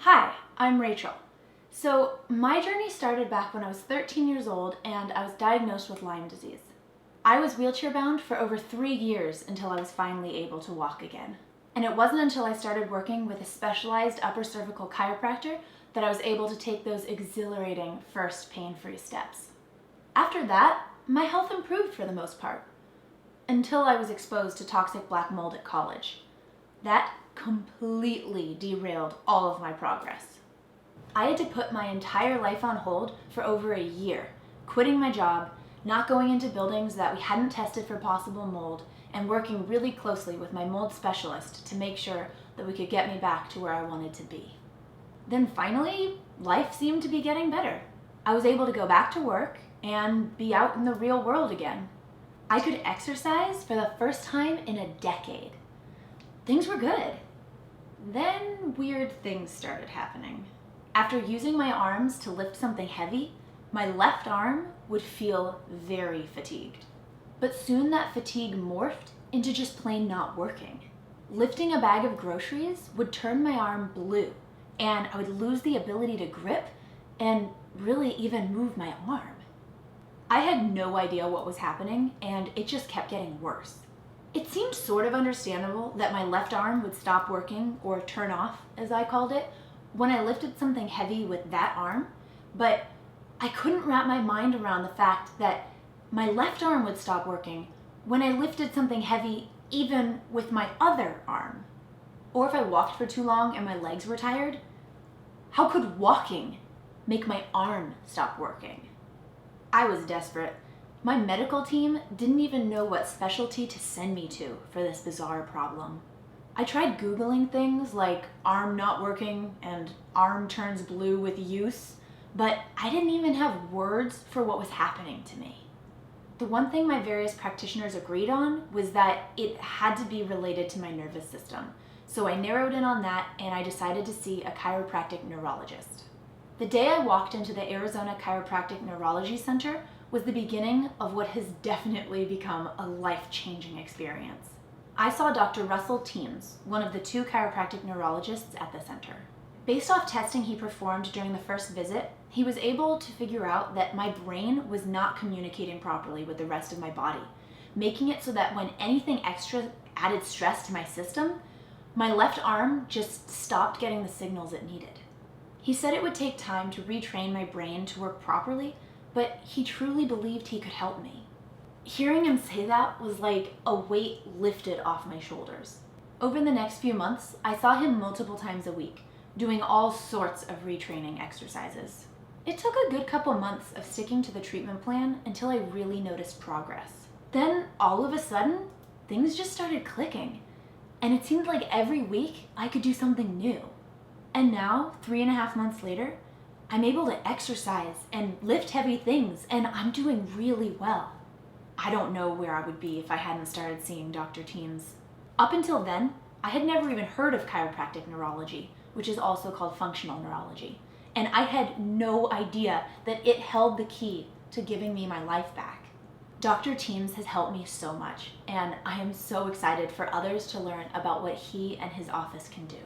Hi, I'm Rachel. So my journey started back when I was 13 years old and I was diagnosed with Lyme disease. I was wheelchair bound for over 3 years until I was finally able to walk again. And it wasn't until I started working with a specialized upper cervical chiropractor that I was able to take those exhilarating first pain-free steps. After that, my health improved for the most part, until I was exposed to toxic black mold at college. That completely derailed all of my progress. I had to put my entire life on hold for over a year, quitting my job, not going into buildings that we hadn't tested for possible mold, and working really closely with my mold specialist to make sure that we could get me back to where I wanted to be. Then finally, life seemed to be getting better. I was able to go back to work and be out in the real world again. I could exercise for the first time in a decade. Things were good. Then weird things started happening. After using my arms to lift something heavy, my left arm would feel very fatigued. But soon that fatigue morphed into just plain not working. Lifting a bag of groceries would turn my arm blue, and I would lose the ability to grip and really even move my arm. I had no idea what was happening, and it just kept getting worse. It seemed sort of understandable that my left arm would stop working, or turn off, as I called it, when I lifted something heavy with that arm, but I couldn't wrap my mind around the fact that my left arm would stop working when I lifted something heavy even with my other arm. Or if I walked for too long and my legs were tired, how could walking make my arm stop working? I was desperate. My medical team didn't even know what specialty to send me to for this bizarre problem. I tried Googling things like arm not working and arm turns blue with use, but I didn't even have words for what was happening to me. The one thing my various practitioners agreed on was that it had to be related to my nervous system. So I narrowed in on that and I decided to see a chiropractic neurologist. The day I walked into the Arizona Chiropractic Neurology Center was the beginning of what has definitely become a life-changing experience. I saw Dr. Russell Teams, one of the 2 chiropractic neurologists at the center. Based off testing he performed during the first visit, he was able to figure out that my brain was not communicating properly with the rest of my body, making it so that when anything extra added stress to my system, my left arm just stopped getting the signals it needed. He said it would take time to retrain my brain to work properly, but he truly believed he could help me. Hearing him say that was like a weight lifted off my shoulders. Over the next few months, I saw him multiple times a week, doing all sorts of retraining exercises. It took a good couple months of sticking to the treatment plan until I really noticed progress. Then, all of a sudden, things just started clicking, and it seemed like every week I could do something new. And now, 3.5 months later, I'm able to exercise and lift heavy things, and I'm doing really well. I don't know where I would be if I hadn't started seeing Dr. Teams. Up until then, I had never even heard of chiropractic neurology, which is also called functional neurology, and I had no idea that it held the key to giving me my life back. Dr. Teams has helped me so much, and I am so excited for others to learn about what he and his office can do.